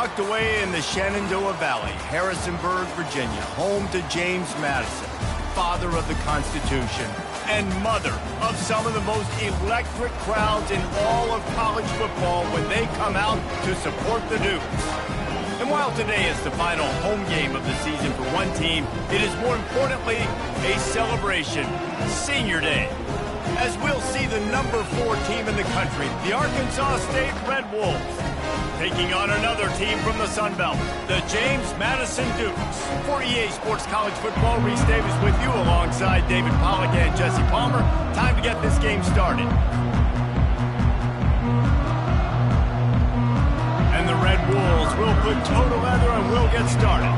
tucked away in the Shenandoah Valley, Harrisonburg, Virginia, home to James Madison, father of the Constitution and mother of some of the most electric crowds in all of college football when they come out to support the Dukes. And while today is the final home game of the season for one team, it is more importantly a celebration, Senior Day, as we'll see the number 4 team in the country, the Arkansas State Red Wolves, taking on another team from the Sun Belt, the James Madison Dukes. For EA Sports College Football, Reese Davis with you alongside David Pollack and Jesse Palmer. Time to get this game started. And the Red Wolves will put toe to leather and we'll get started.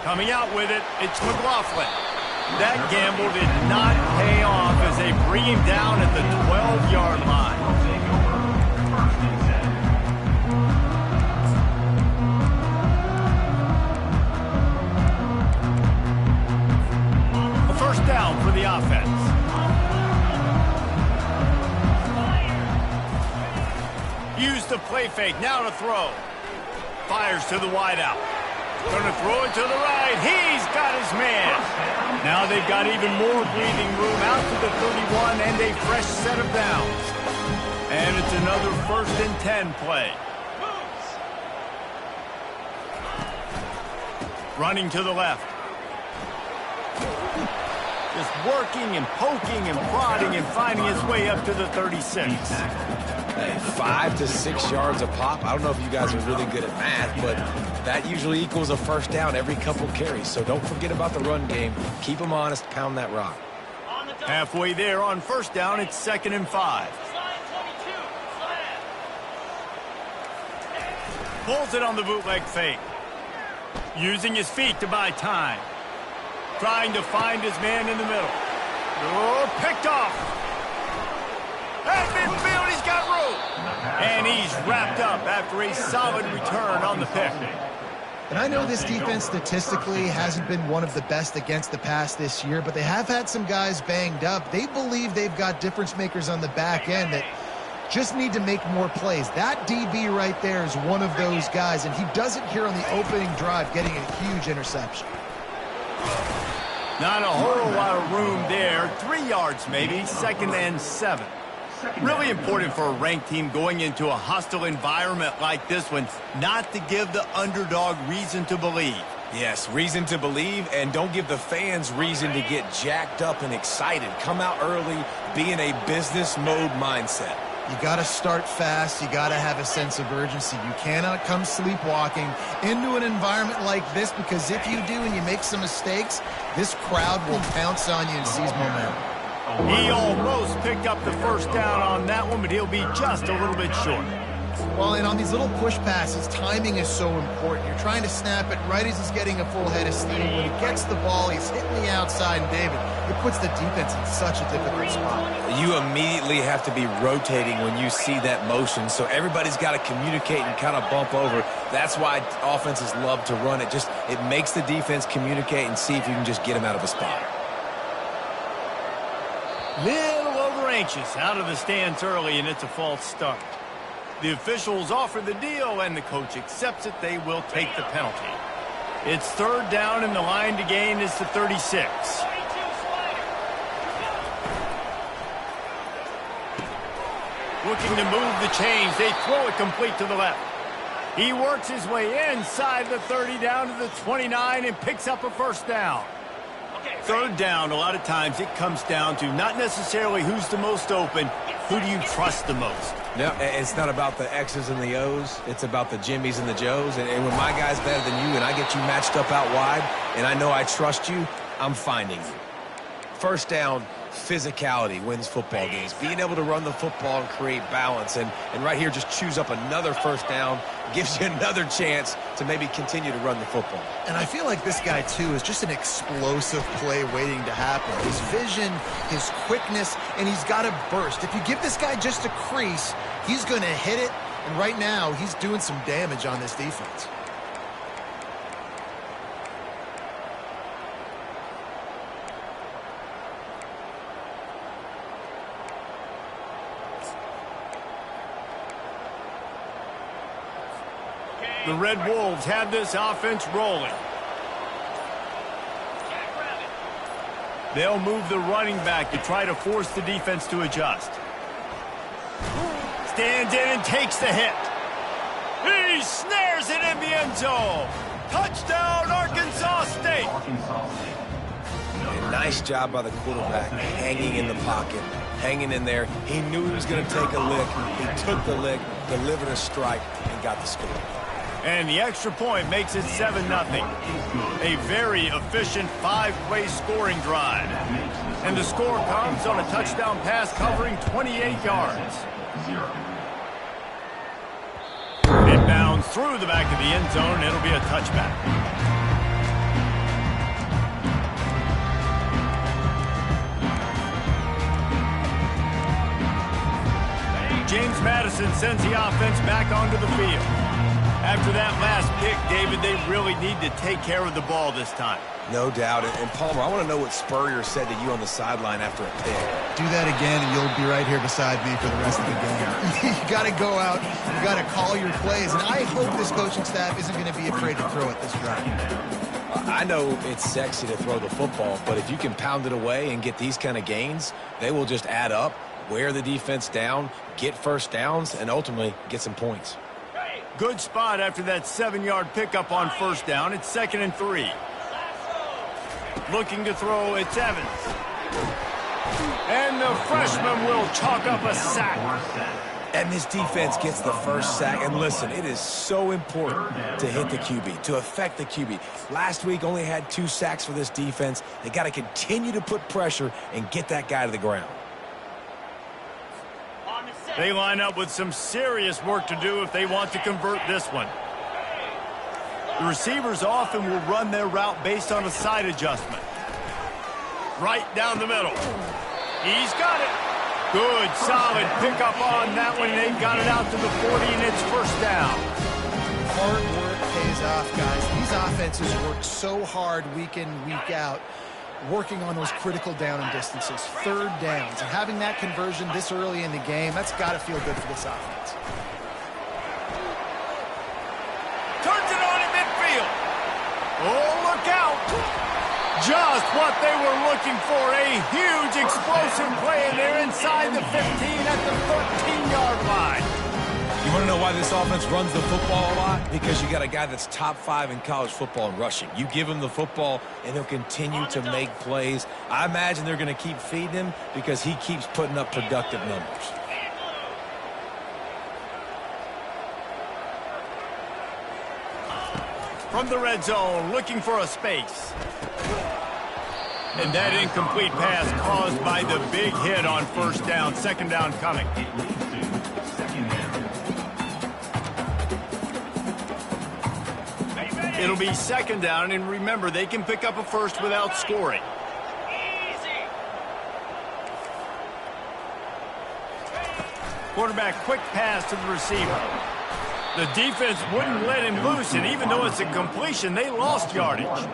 Coming out with it, it's McLaughlin. That gamble did not pay off as they bring him down at the 12-yard line. A first down for the offense. Use the play fake, now to throw. Fires to the wideout. Going to throw it to the right. He's got his man. Now they've got even more breathing room out to the 31 and a fresh set of downs. And it's another 1st and 10 play. Running to the left. Just working and poking and prodding and finding his way up to the 36. 5 to 6 yards a pop. I don't know if you guys are really good at math, but that usually equals a first down every couple carries. So don't forget about the run game. Keep them honest. Pound that rock. Halfway there on first down, it's 2nd and 5. Pulls it on the bootleg fake. Using his feet to buy time. Trying to find his man in the middle. Oh, picked off. At midfield, he's got room. And he's wrapped up after a solid return on the pick. And I know this defense statistically hasn't been one of the best against the pass this year, but they have had some guys banged up. They believe they've got difference makers on the back end that just need to make more plays. That DB right there is one of those guys, and he does it here on the opening drive, getting a huge interception. Not a whole lot of room there. 3 yards maybe, 2nd and 7. Really important for a ranked team going into a hostile environment like this one, not to give the underdog reason to believe. Yes, reason to believe, and don't give the fans reason to get jacked up and excited. Come out early, be in a business mode mindset. You got to start fast. You got to have a sense of urgency. You cannot come sleepwalking into an environment like this, because if you do and you make some mistakes, this crowd will pounce on you and seize momentum. He almost picked up the first down on that one, but he'll be just a little bit short. Well, and on these little push passes, timing is so important. You're trying to snap it right as he's getting a full head of steam. When he gets the ball, he's hitting the outside, and David, it puts the defense in such a difficult spot. You immediately have to be rotating when you see that motion, so everybody's got to communicate and kind of bump over. That's why offenses love to run it. It makes the defense communicate and see if you can just get him out of a spot. Little over anxious out of the stands early, and it's a false start. The officials offer the deal, and the coach accepts it. They will take the penalty. It's 3rd down, and the line to gain is the 36. Looking to move the chains. They throw it complete to the left. He works his way inside the 30 down to the 29 and picks up a first down. 3rd down, a lot of times it comes down to not necessarily who's the most open, who do you trust the most? No, it's not about the X's and the O's. It's about the Jimmys and the Joes. And when my guy's better than you and I get you matched up out wide and I know I trust you, I'm finding you. First down, physicality wins football games. Being able to run the football and create balance. And right here, just choose up another first down, gives you another chance to maybe continue to run the football. And I feel like this guy, too, is just an explosive play waiting to happen. His vision, his quickness, and he's got to burst. If you give this guy just a crease, he's going to hit it. And right now, he's doing some damage on this defense. The Red Wolves have this offense rolling. They'll move the running back to try to force the defense to adjust. Stands in and takes the hit. He snares it in the end zone. Touchdown, Arkansas State. And nice job by the quarterback, hanging in the pocket, hanging in there. He knew he was going to take a lick. He took the lick, delivered a strike, and got the score. And the extra point makes it 7-0. A very efficient 5-play scoring drive. And the score comes on a touchdown pass covering 28 yards. Inbounds through the back of the end zone. It'll be a touchback. James Madison sends the offense back onto the field. After that last pick, David, they really need to take care of the ball this time. No doubt. And Palmer, I want to know what Spurrier said to you on the sideline after a pick. Do that again, and you'll be right here beside me for the rest of the game. You got to go out. You got to call your plays. And I hope this coaching staff isn't going to be afraid to throw it this drive. I know it's sexy to throw the football, but if you can pound it away and get these kind of gains, they will just add up, wear the defense down, get first downs, and ultimately get some points. Good spot after that 7-yard pickup on first down. It's 2nd and 3. Looking to throw, it's Evans. And the freshman will chalk up a sack. And this defense gets the first sack. And listen, it is so important to hit the QB, to affect the QB. Last week only had 2 sacks for this defense. They got to continue to put pressure and get that guy to the ground. They line up with some serious work to do if they want to convert this one. The receivers often will run their route based on a side adjustment. Right down the middle. He's got it. Good, solid pickup on that one. They got it out to the 40, and it's first down. Hard work pays off, guys. These offenses work so hard week in, week out, working on those critical down and distances, third downs, and having that conversion this early in the game, that's got to feel good for this offense. Turns it on in midfield. Oh, look out. Just what they were looking for. A huge explosive play, and they're inside the 15 at the 13-yard line. You want to know why this offense runs the football a lot? Because you got a guy that's top 5 in college football in rushing. You give him the football, and he'll continue to make plays. I imagine they're going to keep feeding him because he keeps putting up productive numbers. From the red zone, looking for a space. And that incomplete pass caused by the big hit on first down. 2nd down coming. It'll be 2nd down, and remember, they can pick up a first without scoring. Quarterback, quick pass to the receiver. The defense wouldn't let him loose, and even though it's a completion, they lost yardage.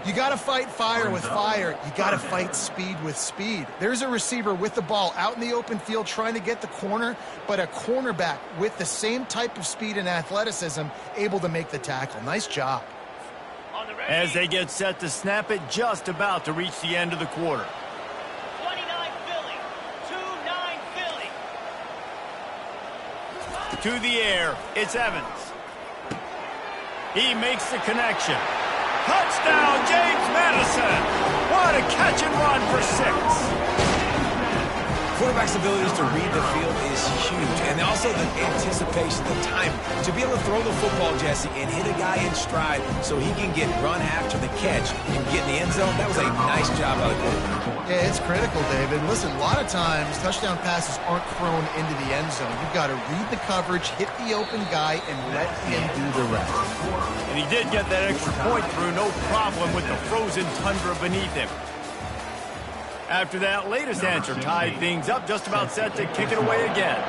You got to fight fire with fire. You got to fight speed with speed. There's a receiver with the ball out in the open field trying to get the corner, but a cornerback with the same type of speed and athleticism able to make the tackle. Nice job. As they get set to snap it, just about to reach the end of the quarter. 29 Philly, 2-9 Philly. To the air, it's Evans. He makes the connection. Touchdown, James Madison. What a catch and run for 6. Quarterback's abilities to read the field is huge, and also the anticipation, the time to be able to throw the football, Jesse, and hit a guy in stride so he can get run after the catch and get in the end zone. That was a nice job by the quarterback. Yeah, it's critical, David. Listen, a lot of times touchdown passes aren't thrown into the end zone. You've got to read the coverage, hit the open guy, and let him do the rest. And he did get that extra point through, no problem with the frozen tundra beneath him. After that latest answer tied things up, just about set to kick it away again.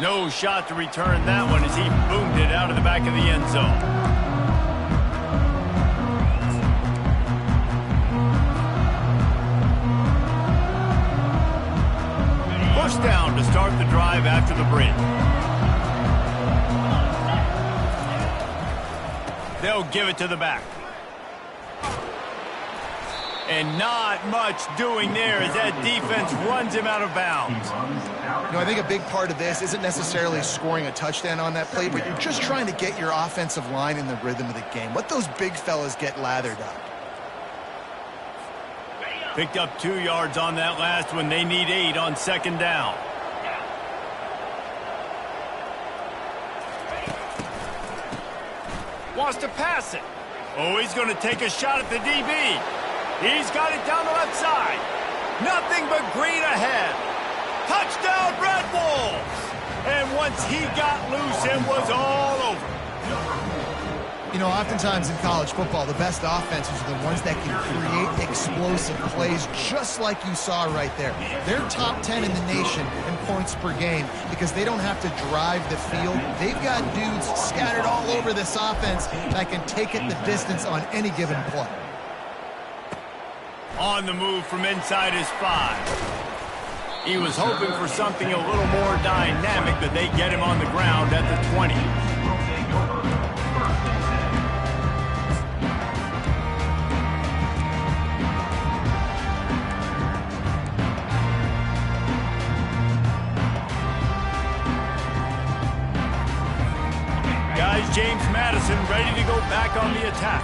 No shot to return that one as he boomed it out of the back of the end zone. First down to start the drive after the break. They'll give it to the back. And not much doing there as that defense runs him out of bounds. You know, I think a big part of this isn't necessarily scoring a touchdown on that play, but you're just trying to get your offensive line in the rhythm of the game. Let those big fellas get lathered up. Picked up 2 yards on that last one. They need 8 on second down. Wants to pass it. Oh, he's going to take a shot at the DB. He's got it down the left side. Nothing but green ahead. Touchdown, Red Wolves! And once he got loose, it was all over. You know, oftentimes in college football, the best offenses are the ones that can create explosive plays, just like you saw right there. They're top 10 in the nation in points per game because they don't have to drive the field. They've got dudes scattered all over this offense that can take it the distance on any given play. On the move from inside his 5. He was hoping for something a little more dynamic, but they get him on the ground at the 20. Guys, James Madison ready to go back on the attack.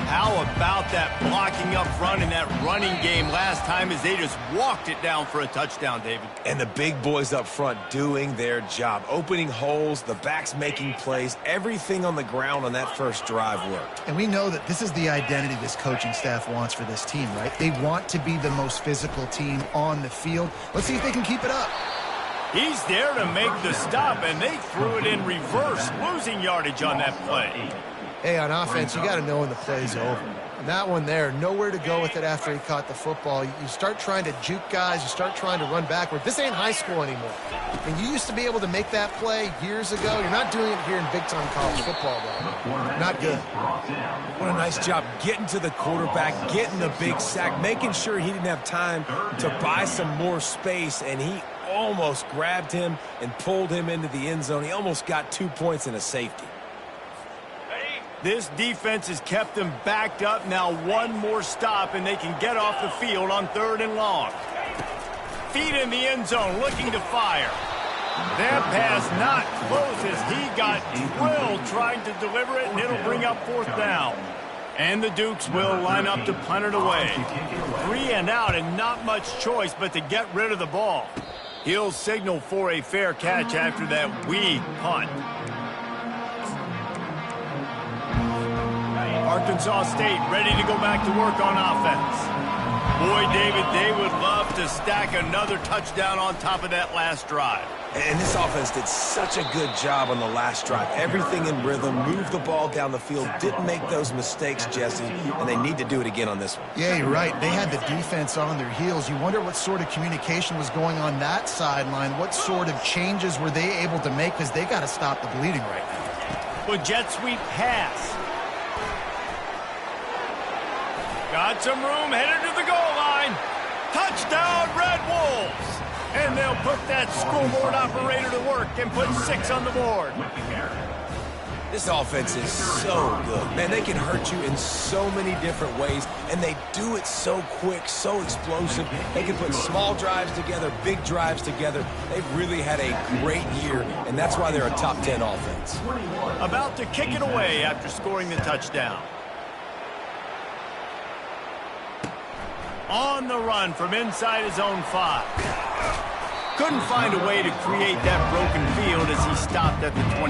How about that blocking up front in that running game last time as they just walked it down for a touchdown, David? And the big boys up front doing their job, opening holes, the backs making plays, everything on the ground on that first drive worked. And we know that this is the identity this coaching staff wants for this team, right? They want to be the most physical team on the field. Let's see if they can keep it up. He's there to make the stop, and they threw it in reverse, losing yardage on that play. Hey, on offense, you got to know when the play's over. And that one there, nowhere to go with it after he caught the football. You start trying to juke guys. You start trying to run backward. This ain't high school anymore. And you used to be able to make that play years ago. You're not doing it here in big-time college football, though. Not good. What a nice job getting to the quarterback, getting the big sack, making sure he didn't have time to buy some more space, and he almost grabbed him and pulled him into the end zone. He almost got 2 points and a safety. This defense has kept them backed up. Now one more stop, and they can get off the field on 3rd and long. Feet in the end zone, looking to fire. That pass not close as he got drilled trying to deliver it, and it'll bring up 4th down. And the Dukes will line up to punt it away. 3 and out, and not much choice but to get rid of the ball. He'll signal for a fair catch after that weak punt. Arkansas State ready to go back to work on offense. Boy, David, they would love to stack another touchdown on top of that last drive. And this offense did such a good job on the last drive. Everything in rhythm, moved the ball down the field, didn't make those mistakes, Jesse, and they need to do it again on this one. Yeah, you're right. They had the defense on their heels. You wonder what sort of communication was going on that sideline. What sort of changes were they able to make, because they got to stop the bleeding right now. With jet sweep pass. Got some room, headed to the goal line. Touchdown, Red Wolves. And they'll put that scoreboard operator to work and put 6 on the board. This offense is so good. Man, they can hurt you in so many different ways, and they do it so quick, so explosive. They can put small drives together, big drives together. They've really had a great year, and that's why they're a top 10 offense. About to kick it away after scoring the touchdown. On the run from inside his own 5. Couldn't find a way to create that broken field as he stopped at the 25.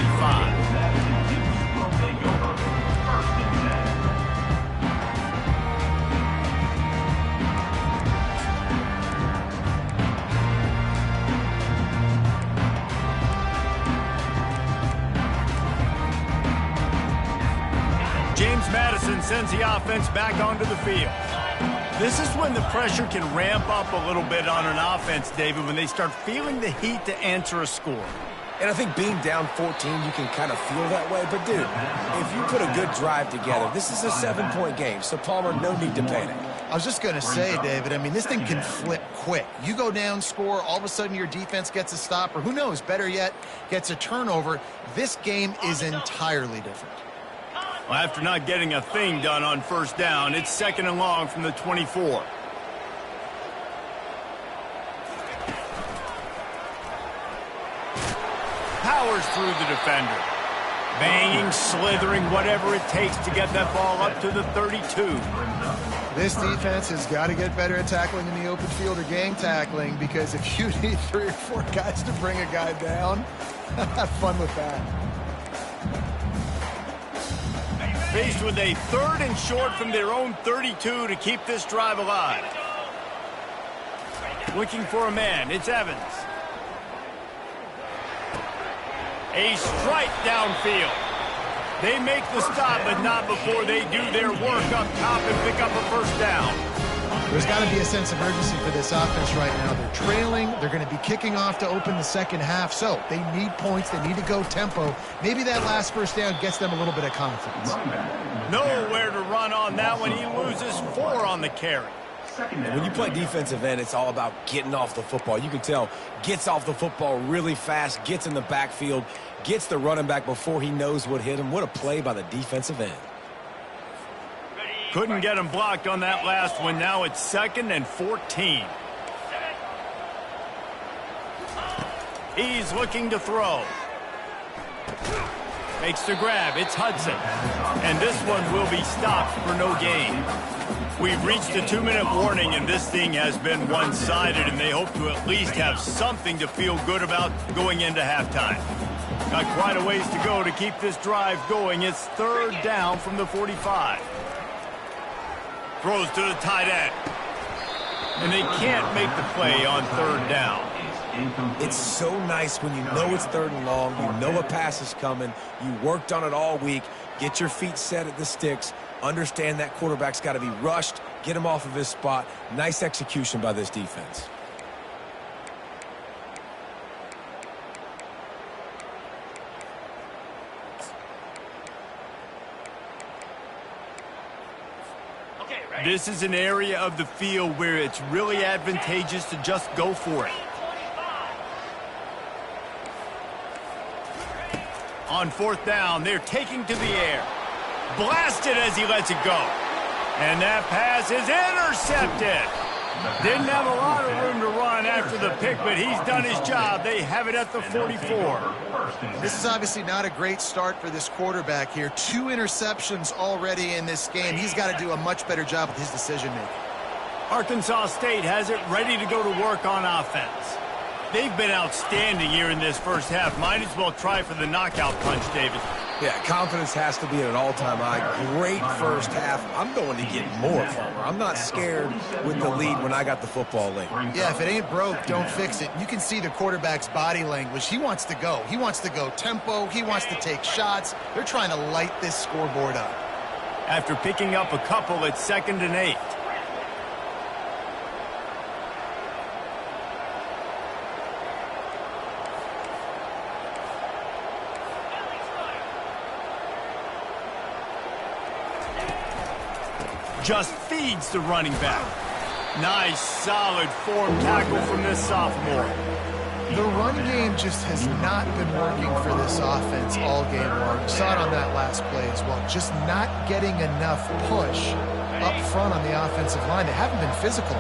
James Madison sends the offense back onto the field. This is when the pressure can ramp up a little bit on an offense, David, when they start feeling the heat to answer a score. And I think being down 14, you can kind of feel that way. But, dude, if you put a good drive together, this is a 7-point game, so, Palmer, no need to panic. I was just going to say, David, I mean, this thing can flip quick. You go down, score, all of a sudden your defense gets a stop, or who knows, better yet, gets a turnover. This game is entirely different. Well, after not getting a thing done on first down, it's 2nd and long from the 24. Powers through the defender. Banging, slithering, whatever it takes to get that ball up to the 32. This defense has got to get better at tackling in the open field or gang tackling, because if you need 3 or 4 guys to bring a guy down, have fun with that. Faced with a 3rd and short from their own 32 to keep this drive alive. Looking for a man, it's Evans. A strike downfield. They make the stop, but not before they do their work up top and pick up a first down. There's got to be a sense of urgency for this offense right now. They're trailing. They're going to be kicking off to open the second half, so they need points. They need to go tempo. Maybe that last first down gets them a little bit of confidence. Nowhere to run on that one. He loses 4 on the carry. And when you play defensive end, it's all about getting off the football. You can tell, gets off the football really fast, gets in the backfield, gets the running back before he knows what hit him. What a play by the defensive end. Couldn't get him blocked on that last one. Now it's 2nd and 14. He's looking to throw. Makes the grab. It's Hudson. And this one will be stopped for no gain. We've reached a 2-minute warning, and this thing has been one-sided, and they hope to at least have something to feel good about going into halftime. Got quite a ways to go to keep this drive going. It's 3rd down from the 45. Throws to the tight end. And they can't make the play on 3rd down. It's so nice when you know it's 3rd and long, you know a pass is coming, you worked on it all week, get your feet set at the sticks, understand that quarterback's got to be rushed, get him off of his spot. Nice execution by this defense. This is an area of the field where it's really advantageous to just go for it. On 4th down, they're taking to the air. Blasted as he lets it go. And that pass is intercepted. Didn't have a lot of room to run after the pick, but he's done his job. They have it at the 44. This is obviously not a great start for this quarterback here. 2 interceptions already in this game. He's got to do a much better job with his decision-making. Arkansas State has it ready to go to work on offense. They've been outstanding here in this first half. Might as well try for the knockout punch, David. Yeah, confidence has to be at an all-time high. Great first half. I'm going to get more from her. I'm not scared with the lead when I got the football late. Yeah, if it ain't broke, don't fix it. You can see the quarterback's body language. He wants to go. He wants to go tempo. He wants to take shots. They're trying to light this scoreboard up. After picking up a couple, it's 2nd and 8. Just feeds the running back. Nice, solid form tackle from this sophomore. The run game just has not been working for this offense all game long. You saw it on that last play as well. Just not getting enough push up front on the offensive line. They haven't been physical.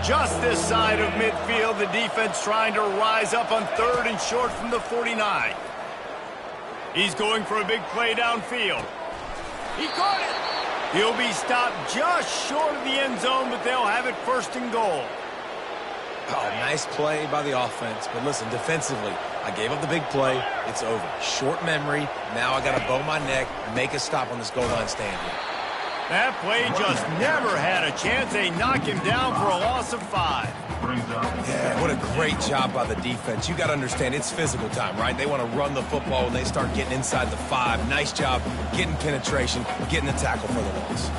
Just this side of midfield, the defense trying to rise up on 3rd and short from the 49. He's going for a big play downfield. He caught it. He'll be stopped just short of the end zone, but they'll have it 1st and goal. Oh, nice play by the offense. But listen, defensively, I gave up the big play. It's over. Short memory. Now I got to bow my neck, make a stop on this goal line stand here. That play just never had a chance. They knock him down for a loss of 5. Yeah, what a great job by the defense. You got to understand, it's physical time, right? They want to run the football when they start getting inside the 5. Nice job getting penetration, getting the tackle for the loss.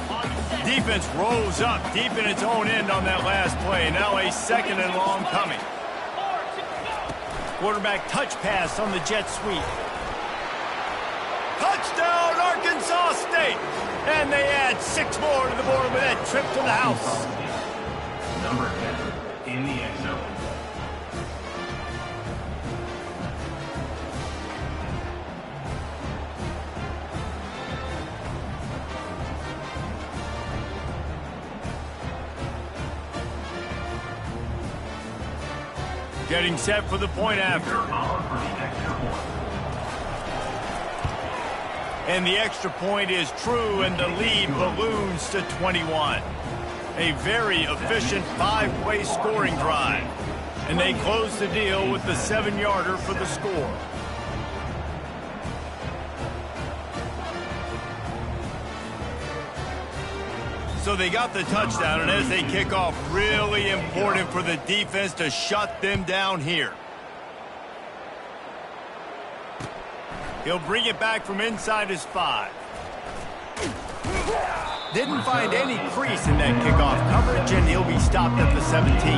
Defense rose up deep in its own end on that last play. Now a 2nd and long coming. Quarterback touch pass on the jet sweep. Touchdown, Arkansas State! And they add 6 more to the board with that trip to the house. Number 10 in the end zone. Getting set for the point after. And the extra point is true, and the lead balloons to 21. A very efficient 5-play scoring drive. And they close the deal with the 7-yarder for the score. So they got the touchdown, and as they kick off, really important for the defense to shut them down here. He'll bring it back from inside his 5. Didn't find any crease in that kickoff coverage, and he'll be stopped at the 17.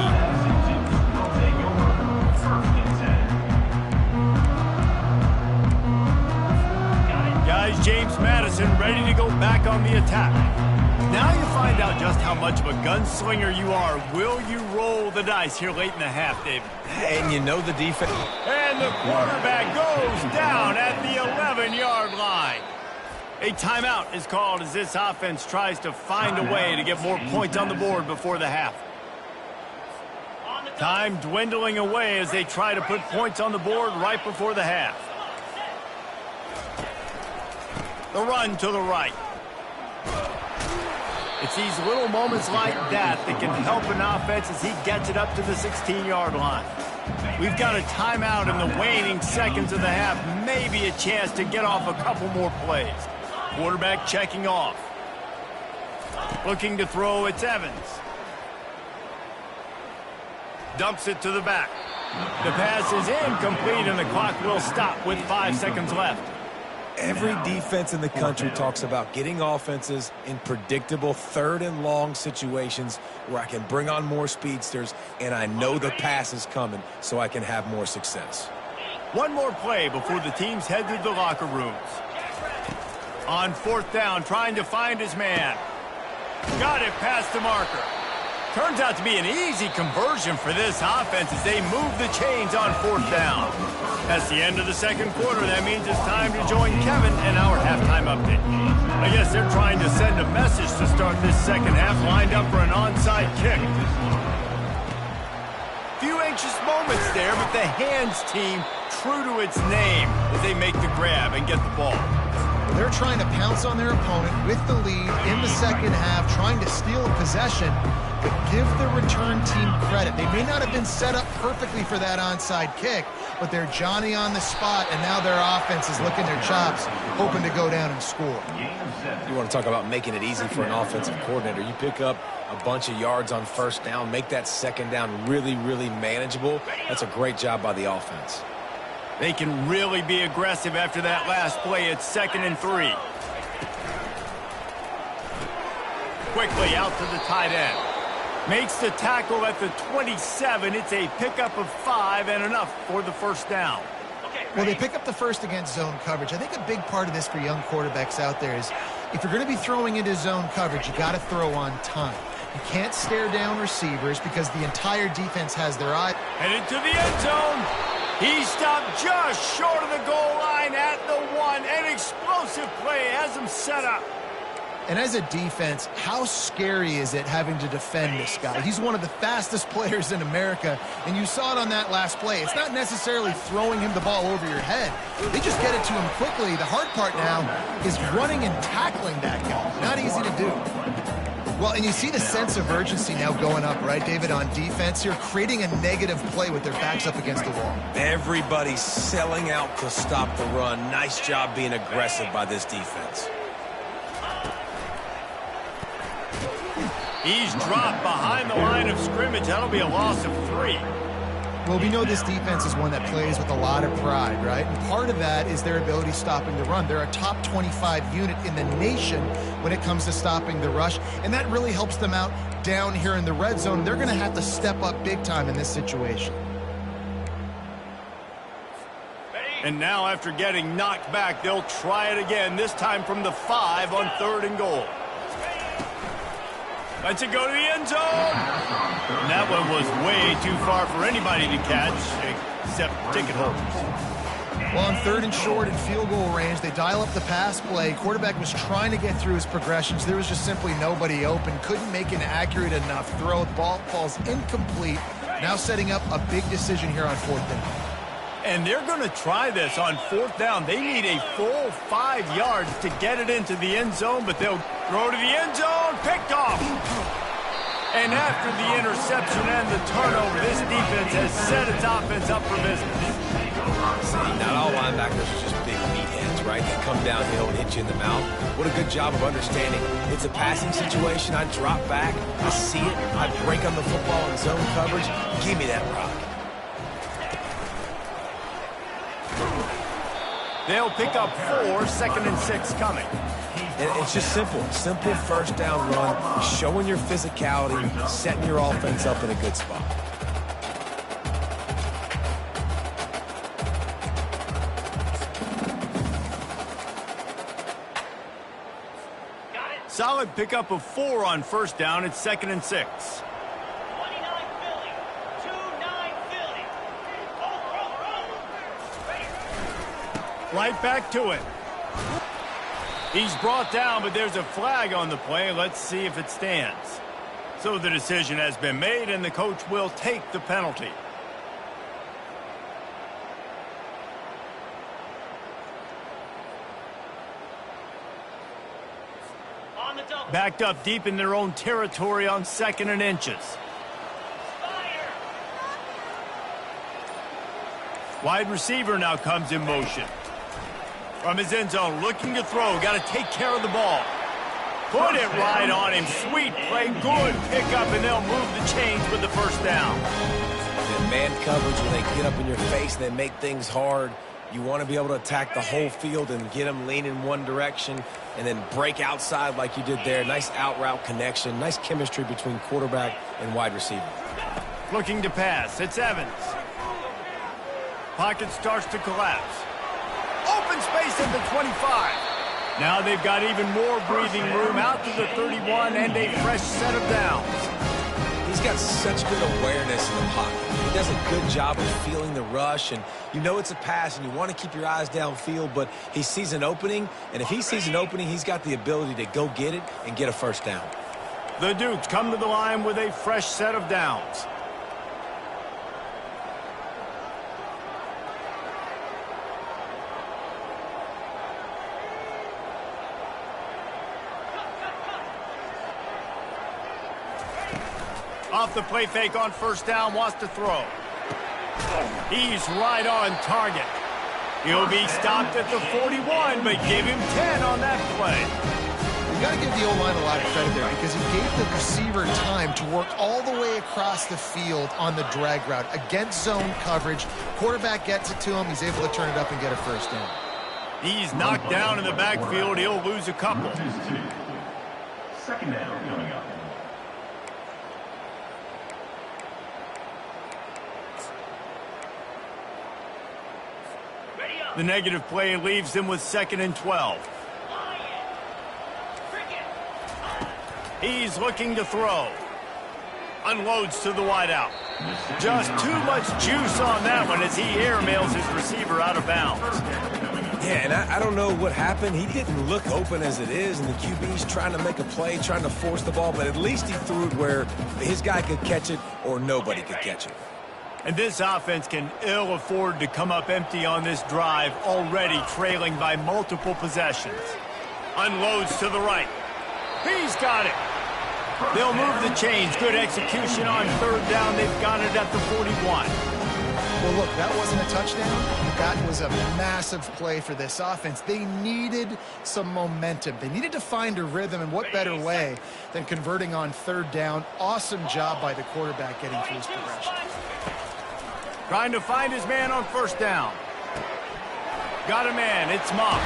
Guys, James Madison ready to go back on the attack. Now you find out just how much of a gunslinger you are. Will you roll the dice here late in the half, David? And you know the defense. And the quarterback goes down at the 11-yard line. A timeout is called as this offense tries to find a way to get more points on the board before the half. Time dwindling away as they try to put points on the board right before the half. The run to the right. It's these little moments like that that can help an offense as he gets it up to the 16-yard line. We've got a timeout in the waning seconds of the half. Maybe a chance to get off a couple more plays. Quarterback checking off. Looking to throw, it's Evans. Dumps it to the back. The pass is incomplete, and the clock will stop with 5 seconds left. Every defense in the country talks about getting offenses in predictable 3rd and long situations where I can bring on more speedsters and I know the pass is coming so I can have more success. One more play before the teams head to the locker rooms. On 4th down, trying to find his man. Got it past the marker. Turns out to be an easy conversion for this offense as they move the chains on 4th down. That's the end of the second quarter. That means it's time to join Kevin and our halftime update. I guess they're trying to send a message to start this second half, lined up for an onside kick. Few anxious moments there, but the hands team true to its name as they make the grab and get the ball. They're trying to pounce on their opponent with the lead in the second half, trying to steal a possession, but give the return team credit. They may not have been set up perfectly for that onside kick, but they're Johnny on the spot, and now their offense is licking their chops, hoping to go down and score. You want to talk about making it easy for an offensive coordinator. You pick up a bunch of yards on 1st down, make that 2nd down really, really manageable. That's a great job by the offense. They can really be aggressive after that last play. It's 2nd and 3. Quickly out to the tight end. Makes the tackle at the 27. It's a pickup of 5 and enough for the 1st down. Well, they pick up the first against zone coverage. I think a big part of this for young quarterbacks out there is if you're going to be throwing into zone coverage, you got to throw on time. You can't stare down receivers because the entire defense has their eye. Headed to the end zone. He stopped just short of the goal line at the 1. An explosive play has him set up. And as a defense, how scary is it having to defend this guy? He's one of the fastest players in America, and you saw it on that last play. It's not necessarily throwing him the ball over your head. They just get it to him quickly. The hard part now is running and tackling that guy. Not easy to do. Well, and you see the sense of urgency now going up, right, David, on defense here, creating a negative play with their backs up against the wall. Everybody's selling out to stop the run. Nice job being aggressive by this defense. He's dropped behind the line of scrimmage. That'll be a loss of 3. Well, we know this defense is one that plays with a lot of pride, right? And part of that is their ability stopping the run. They're a top 25 unit in the nation when it comes to stopping the rush, and that really helps them out down here in the red zone. They're going to have to step up big time in this situation. And now after getting knocked back, they'll try it again, this time from the 5 on 3rd and goal. Lets it go to the end zone. And that one was way too far for anybody to catch, except ticket holders. Well, on 3rd and short in field goal range, they dial up the pass play. Quarterback was trying to get through his progressions. There was just simply nobody open. Couldn't make an accurate enough throw. The ball falls incomplete. Now setting up a big decision here on 4th down. And they're going to try this on 4th down. They need a full 5 yards to get it into the end zone, but they'll throw to the end zone. Picked off. And after the interception and the turnover, this defense has set its offense up for business. See, not all linebackers are just big meatheads, right? They come downhill and hit you in the mouth. What a good job of understanding. It's a passing situation. I drop back. I see it. I break on the football in zone coverage. Give me that rock. They'll pick up 4, 2nd and 6 coming. And it's just simple. Simple 1st down run, showing your physicality, setting your offense up in a good spot. Solid pickup of 4 on 1st down. It's 2nd and 6. 29 Philly. 2-9 Philly. Right back to it. He's brought down, but there's a flag on the play. Let's see if it stands. So the decision has been made, and the coach will take the penalty. On the double. Backed up deep in their own territory on 2nd and inches. Fire. Wide receiver now comes in motion. From his end zone, looking to throw. Got to take care of the ball. Put it right on him. Sweet play. Good pickup, and they'll move the chains with the 1st down. And man coverage, when they get up in your face, they make things hard. You want to be able to attack the whole field and get them leaning one direction and then break outside like you did there. Nice out route connection. Nice chemistry between quarterback and wide receiver. Looking to pass. It's Evans. Pocket starts to collapse. Open space at the 25. Now they've got even more breathing room out to the 31 and a fresh set of downs. He's got such good awareness in the pocket. He does a good job of feeling the rush, and you know it's a pass, and you want to keep your eyes downfield, but he sees an opening, and if he sees an opening, he's got the ability to go get it and get a 1st down. The Dukes come to the line with a fresh set of downs. Off the play fake on 1st down, wants to throw. He's right on target. He'll be stopped at the 41, but give him 10 on that play. You got to give the O-line a lot of credit there because he gave the receiver time to work all the way across the field on the drag route against zone coverage. Quarterback gets it to him. He's able to turn it up and get a 1st down. He's knocked down in the backfield. He'll lose a couple. 2nd down coming up. The negative play leaves them with 2nd and 12. He's looking to throw. Unloads to the wideout. Just too much juice on that one as he airmails his receiver out of bounds. Yeah, and I don't know what happened. He didn't look open as it is, and the QB's trying to make a play, trying to force the ball, but at least he threw it where his guy could catch it or nobody could catch it. And this offense can ill afford to come up empty on this drive, already trailing by multiple possessions. Unloads to the right. He's got it. They'll move the chains. Good execution on 3rd down. They've got it at the 41. Well, look, that wasn't a touchdown. That was a massive play for this offense. They needed some momentum. They needed to find a rhythm, and what better way than converting on 3rd down. Awesome job by the quarterback getting through his progression. Trying to find his man on 1st down. Got a man. It's Moss.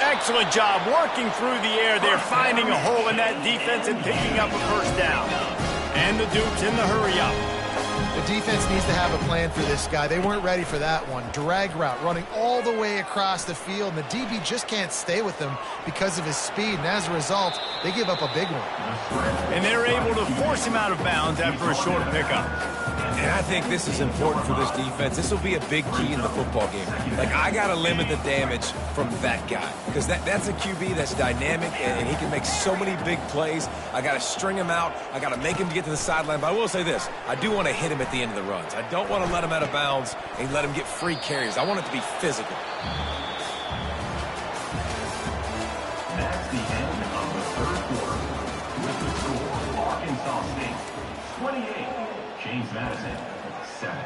Excellent job working through the air. They're finding a hole in that defense and picking up a 1st down. And the Dukes in the hurry up. The defense needs to have a plan for this guy. They weren't ready for that one. Drag route, running all the way across the field, and the DB just can't stay with him because of his speed, and as a result, they give up a big one. And they're able to force him out of bounds after a short pickup. And I think this is important for this defense. This will be a big key in the football game. Like, I got to limit the damage from that guy because that's a QB that's dynamic, and he can make so many big plays. I got to string him out. I got to make him get to the sideline. But I will say this. I do want to hit him at the end of the runs. I don't want to let him out of bounds and let him get free carries. I want it to be physical. That's the end of the third quarter. With the score, Arkansas State 28, James Madison 7.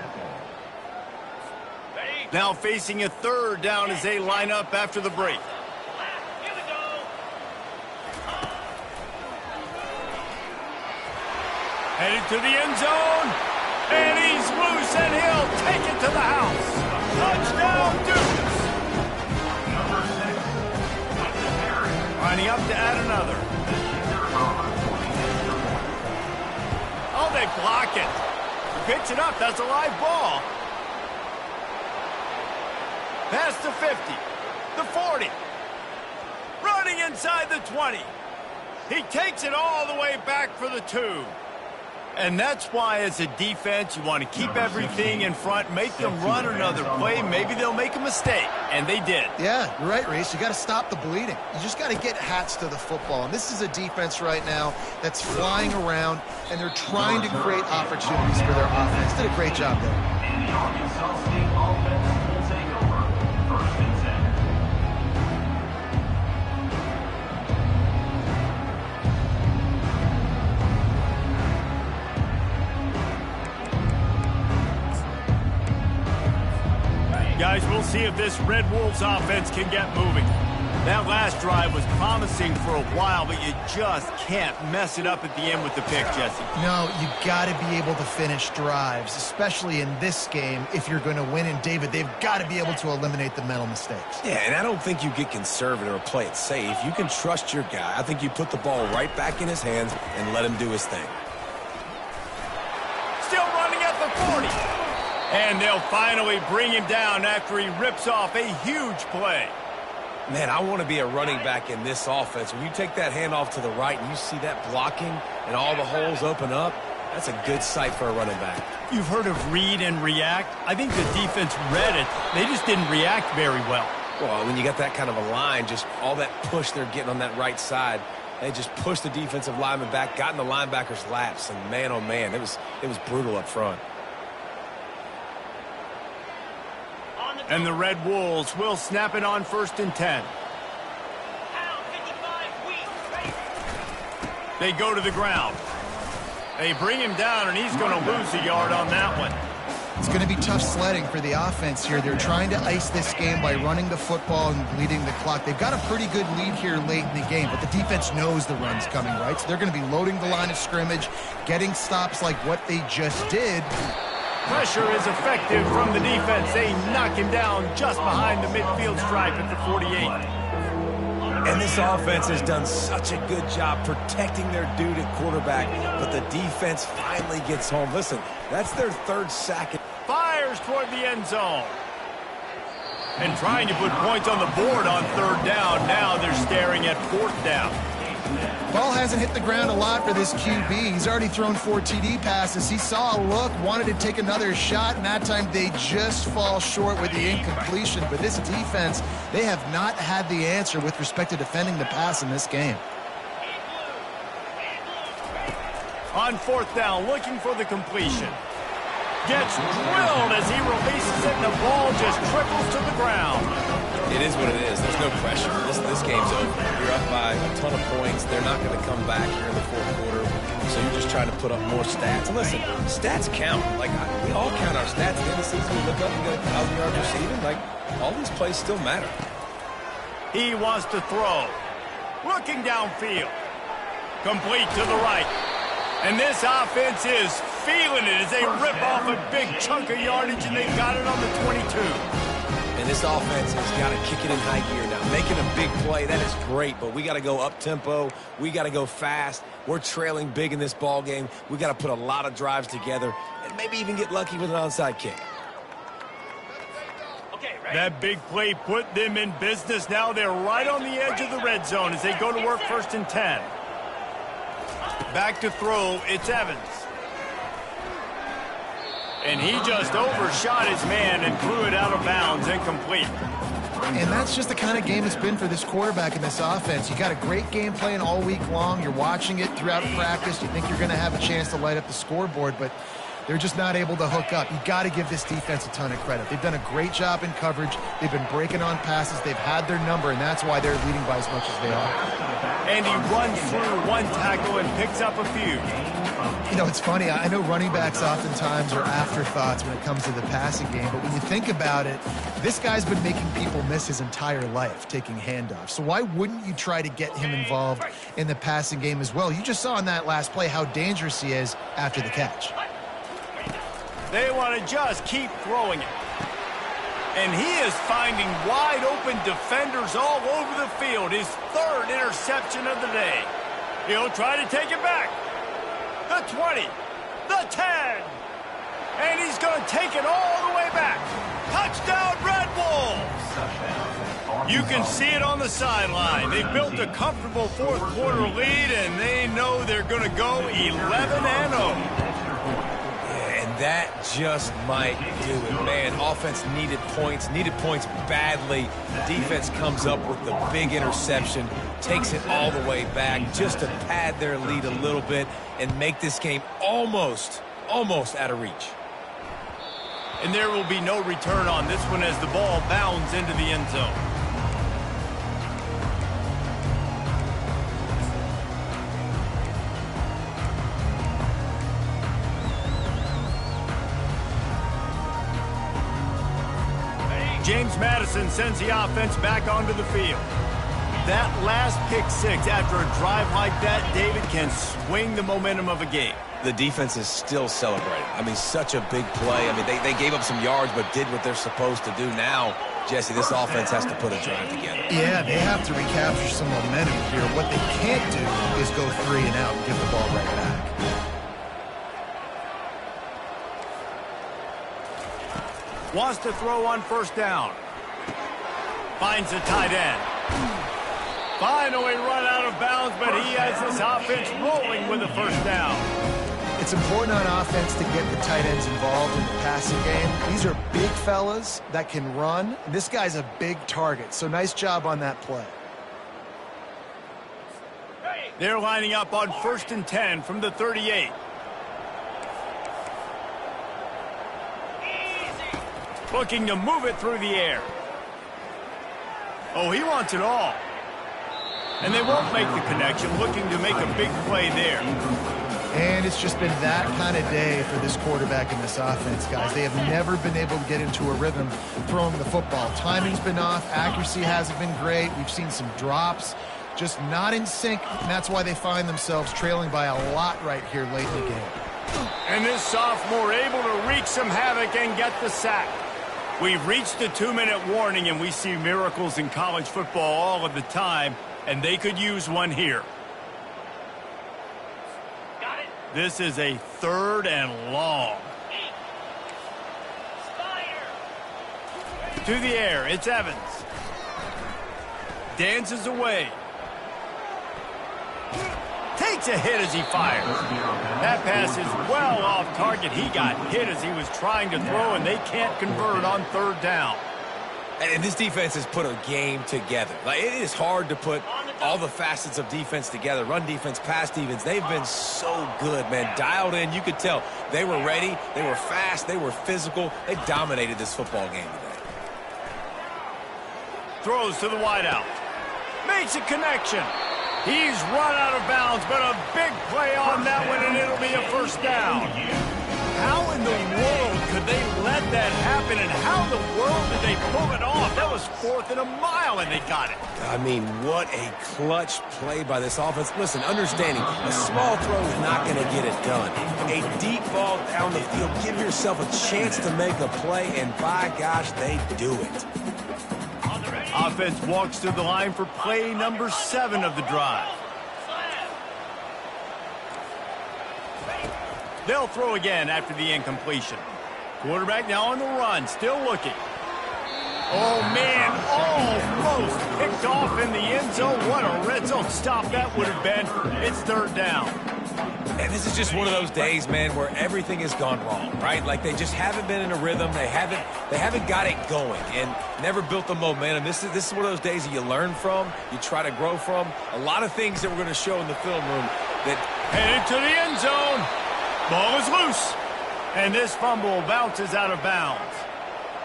Now facing a third down as they line up after the break. Here we go. Headed to the end zone. And he's loose, and he'll take it to the house. Touchdown, Dukes. Number 6, Quentin Harris. Lining up to add another. Oh, they block it. Picks it up. That's a live ball. Past the 50. The 40. Running inside the 20. He takes it all the way back for the 2. And that's why, as a defense, you want to keep everything in front, make them run another play. Maybe they'll make a mistake, and they did. Yeah, you're right, Reese. You got to stop the bleeding. You just got to get hats to the football. And this is a defense right now that's flying around, and they're trying to create opportunities for their offense. Did a great job there. And the Arkansas State offense will take over. First and 10. Guys, we'll see if this Red Wolves offense can get moving. That last drive was promising for a while, but you just can't mess it up at the end with the pick, Jesse. No, you got to be able to finish drives, especially in this game. If you're going to win, and David, they've got to be able to eliminate the mental mistakes. Yeah, and I don't think you get conservative or play it safe. You can trust your guy. I think you put the ball right back in his hands and let him do his thing. Still running at the 40. And they'll finally bring him down after he rips off a huge play. Man, I want to be a running back in this offense. When you take that handoff to the right and you see that blocking and all the holes open up, that's a good sight for a running back. You've heard of read and react. I think the defense read it. They just didn't react very well. Well, when you got that kind of a line, just all that push they're getting on that right side, they just pushed the defensive lineman back, got in the linebacker's laps, and man, oh man, it was brutal up front. And the Red Wolves will snap it on 1st and 10. They go to the ground. They bring him down, and he's going to lose a yard on that one. It's going to be tough sledding for the offense here. They're trying to ice this game by running the football and bleeding the clock. They've got a pretty good lead here late in the game, but the defense knows the run's coming, right? So they're going to be loading the line of scrimmage, getting stops like what they just did. Pressure is effective from the defense. They knock him down just behind the midfield stripe at the 48. And this offense has done such a good job protecting their dude at quarterback, but the defense finally gets home. Listen, that's their 3rd sack. Fires toward the end zone. And trying to put points on the board on 3rd down. Now they're staring at 4th down. Ball hasn't hit the ground a lot for this QB. He's already thrown 4 TD passes. He saw a look, wanted to take another shot, and that time they just fall short with the incompletion. But this defense, they have not had the answer with respect to defending the pass in this game. On 4th down, looking for the completion. Gets drilled as he releases it, and the ball just triples to the ground. It is what it is. There's no pressure. This game's over. You're up by a ton of points. They're not going to come back here in the 4th quarter. So you're just trying to put up more stats. And listen, stats count. Like, we all count our stats. At the end of the season, we look up and get 1,000 yards receiving. Like, all these plays still matter. He wants to throw. Looking downfield. Complete to the right. And this offense is feeling it as they rip off a big chunk of yardage, and they got it on the 22. And this offense has got to kick it in high gear now. Making a big play, that is great, but we got to go up-tempo. We got to go fast. We're trailing big in this ball game. We got to put a lot of drives together and maybe even get lucky with an onside kick. That big play put them in business. Now they're right on the edge of the red zone as they go to work 1st and 10. Back to throw, it's Evans. And he just overshot his man and threw it out of bounds, incomplete. And that's just the kind of game it's been for this quarterback in this offense. You got a great game plan all week long. You're watching it throughout practice. You think you're going to have a chance to light up the scoreboard, but they're just not able to hook up. You got to give this defense a ton of credit. They've done a great job in coverage. They've been breaking on passes. They've had their number, and that's why they're leading by as much as they are. And he runs through one tackle and picks up a few. You know, it's funny. I know running backs oftentimes are afterthoughts when it comes to the passing game, but when you think about it, this guy's been making people miss his entire life taking handoffs. So why wouldn't you try to get him involved in the passing game as well? You just saw in that last play how dangerous he is after the catch. They want to just keep throwing it. And he is finding wide open defenders all over the field. His 3rd interception of the day. He'll try to take it back. The 20, the 10, and he's going to take it all the way back. Touchdown, Red Wolves! You can see it on the sideline. They built a comfortable 4th quarter lead, and they know they're going to go 11-0. And that just might do it. Man, offense needed points badly. Defense comes up with the big interception, takes it all the way back just to pad their lead a little bit and make this game almost out of reach. And there will be no return on this one as the ball bounds into the end zone. James Madison sends the offense back onto the field. That last pick 6 after a drive like that, David, can swing the momentum of a game. The defense is still celebrating. I mean, such a big play. I mean, they gave up some yards but did what they're supposed to do. Now, Jesse, this offense has to put a drive together. Yeah, they have to recapture some momentum here. What they can't do is go 3 and out and give the ball right back. Wants to throw on 1st down. Finds the tight end. Finally run out of bounds, but he has this offense rolling with a 1st down. It's important on offense to get the tight ends involved in the passing game. These are big fellas that can run. This guy's a big target, so nice job on that play. They're lining up on 1st and 10 from the 38. Looking to move it through the air. Oh, he wants it all. And they won't make the connection, looking to make a big play there. And it's just been that kind of day for this quarterback in this offense, guys. They have never been able to get into a rhythm throwing the football. Timing's been off. Accuracy hasn't been great. We've seen some drops. Just not in sync, and that's why they find themselves trailing by a lot right here late in the game. And this sophomore able to wreak some havoc and get the sack. We've reached the 2-minute warning, and we see miracles in college football all of the time, and they could use one here. Got it. This is a 3rd and long. Spider. To the air, it's Evans. Dances away. Takes a hit as he fires. That pass is well off target. He got hit as he was trying to throw, and they can't convert on 3rd down. And this defense has put a game together. Like, it is hard to put all the facets of defense together. Run defense, pass defense. They've been so good, man. Dialed in. You could tell they were ready. They were fast. They were physical. They dominated this football game today. Throws to the wideout. Makes a connection. He's run out of bounds, but a big play on that one, and it'll be a 1st down. How in the world could they let that happen, and how in the world did they pull it off? That was was 4th and a mile, and they got it. I mean, what a clutch play by this offense. Listen, understanding, a small throw is not going to get it done. A deep ball down the field, give yourself a chance to make a play, and by gosh, they do it. Offense walks to the line for play number 7 of the drive. They'll throw again after the incompletion. Quarterback now on the run, still looking. Oh, man, almost picked off in the end zone. What a red zone stop that would have been. It's 3rd down. And this is just one of those days, man, where everything has gone wrong, right? Like they just haven't been in a rhythm. They haven't got it going and never built the momentum. This is one of those days that you learn from, you try to grow from. A lot of things that we're going to show in the film room that headed to the end zone. Ball is loose. And this fumble bounces out of bounds.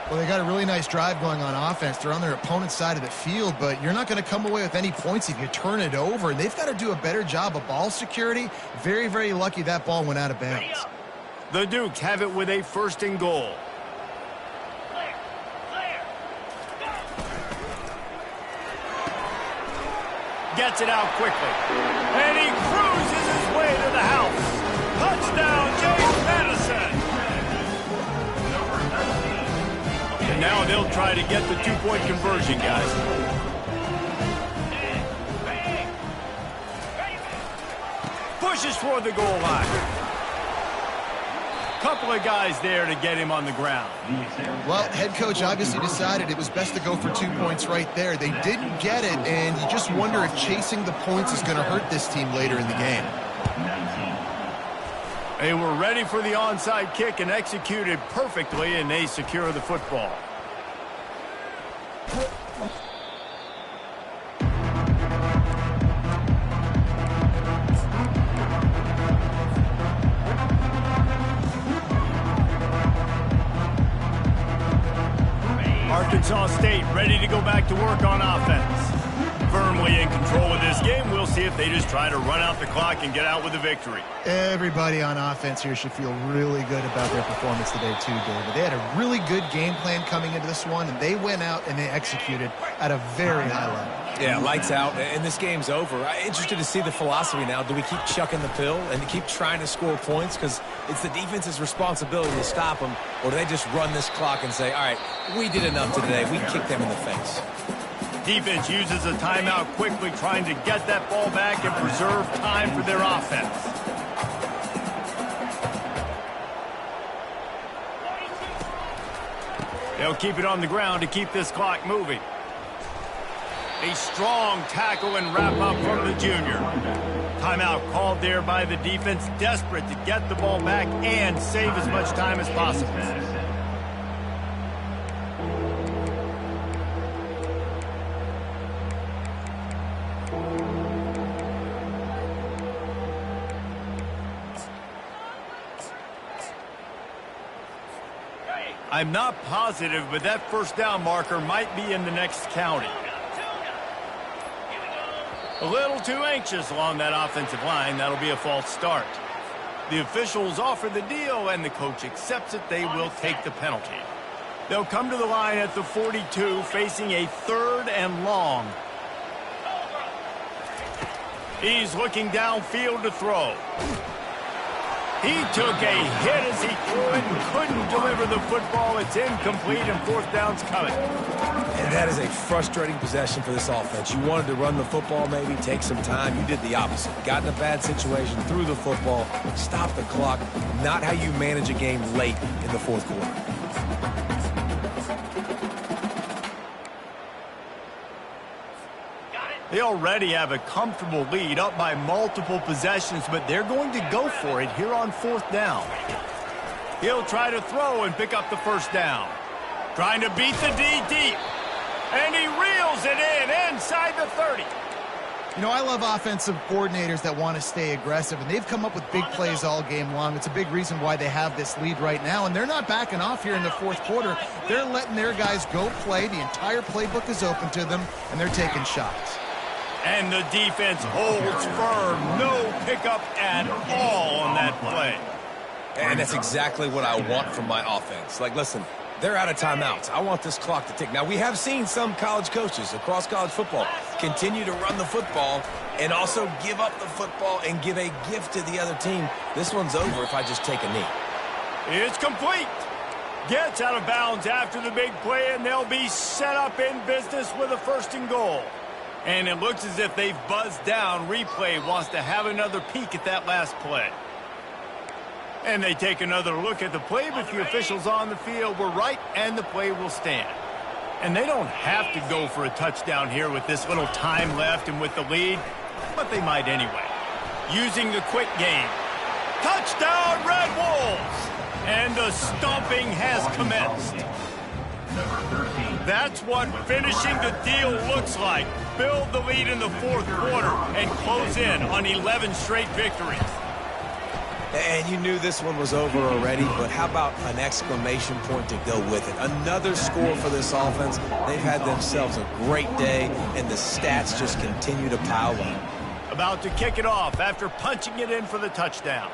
Well, they got a really nice drive going on offense. They're on their opponent's side of the field, but you're not going to come away with any points if you turn it over. And they've got to do a better job of ball security. Very, very lucky that ball went out of bounds. The Dukes have it with a 1st and goal. Gets it out quickly. And he cruises his way to the house. Touchdown, James Madison. And now they'll try to get the 2-point conversion, guys. Pushes toward the goal line. Couple of guys there to get him on the ground. Well, head coach obviously decided it was best to go for 2 points right there. They didn't get it, and you just wonder if chasing the points is going to hurt this team later in the game. They were ready for the onside kick and executed perfectly, and they secure the football. Arkansas State ready to go back to work on offense. Firmly in control of this game. We'll see if they just try to run out the clock and get out with a victory. Everybody on offense here should feel really good about their performance today too, David. They had a really good game plan coming into this one, and they went out and they executed at a very high level. Yeah, lights out, and this game's over. I'm interested to see the philosophy now. Do we keep chucking the pill and keep trying to score points because it's the defense's responsibility to stop them, or do they just run this clock and say, all right, we did enough today. We kicked them in the face. Defense uses a timeout quickly, trying to get that ball back and preserve time for their offense. They'll keep it on the ground to keep this clock moving. A strong tackle and wrap up from the junior. Timeout called there by the defense, desperate to get the ball back and save as much time as possible. I'm not positive, but that 1st down marker might be in the next county. A little too anxious along that offensive line. That'll be a false start. The officials offer the deal, and the coach accepts it. They will take the penalty. They'll come to the line at the 42, facing a 3rd and long. He's looking downfield to throw. He took a hit as he threw it and couldn't deliver the football. It's incomplete, and 4th down's coming. And that is a frustrating possession for this offense. You wanted to run the football, maybe take some time. You did the opposite. Got in a bad situation, threw the football, stopped the clock. Not how you manage a game late in the 4th quarter. They already have a comfortable lead, up by multiple possessions, but they're going to go for it here on 4th down. He'll try to throw and pick up the 1st down. Trying to beat the D deep. And he reels it in inside the 30. You know, I love offensive coordinators that want to stay aggressive, and they've come up with big plays all game long. It's a big reason why they have this lead right now, and they're not backing off here in the 4th quarter. They're letting their guys go play. The entire playbook is open to them, and they're taking shots. And the defense holds firm. No pickup at all on that play. And that's exactly what I want from my offense. Like, listen, They're out of timeouts. I want this clock to tick. Now, we have seen some college coaches across college football continue to run the football and also give up the football and give a gift to the other team. This one's over if I just take a knee. It's complete. Gets out of bounds after the big play, and they'll be set up in business with a 1st and goal. And it looks as if they've buzzed down. Replay wants to have another peek at that last play. And they take another look at the play, but the officials on the field were right, and the play will stand. And they don't have to go for a touchdown here with this little time left and with the lead, but they might anyway. Using the quick game. Touchdown, Red Wolves! And the stomping has commenced. Number 13. That's what finishing the deal looks like. Build the lead in the 4th quarter and close in on 11 straight victories. And you knew this one was over already, but how about an exclamation point to go with it? Another score for this offense. They've had themselves a great day, and the stats just continue to pile up. About to kick it off after punching it in for the touchdown.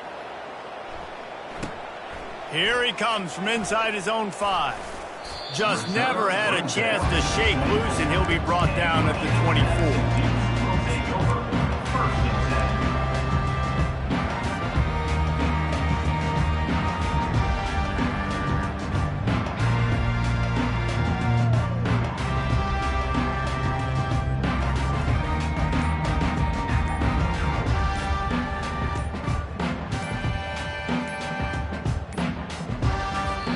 Here he comes from inside his own 5. Just never had a chance to shake loose, and he'll be brought down at the 24. Will take over 1st and 10.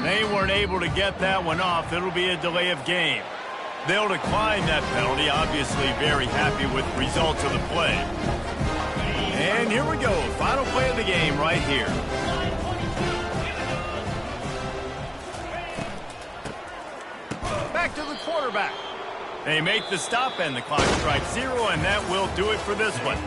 They weren't able to get that one off. It'll be a delay of game. They'll decline that penalty, obviously very happy with the results of the play. And here we go, final play of the game right here. Back to the quarterback. They make the stop, and the clock strikes 0, and that will do it for this one.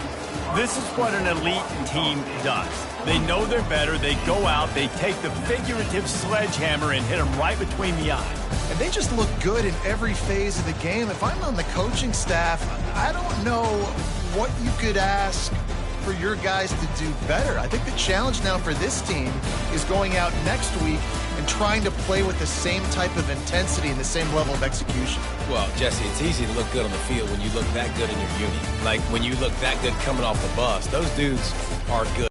This is what an elite team does. They know they're better. They go out, they take the figurative sledgehammer and hit them right between the eyes. And they just look good in every phase of the game. If I'm on the coaching staff, I don't know what you could ask for your guys to do better. I think the challenge now for this team is going out next week and trying to play with the same type of intensity and the same level of execution. Well, Jesse, it's easy to look good on the field when you look that good in your uni. Like when you look that good coming off the bus. Those dudes are good.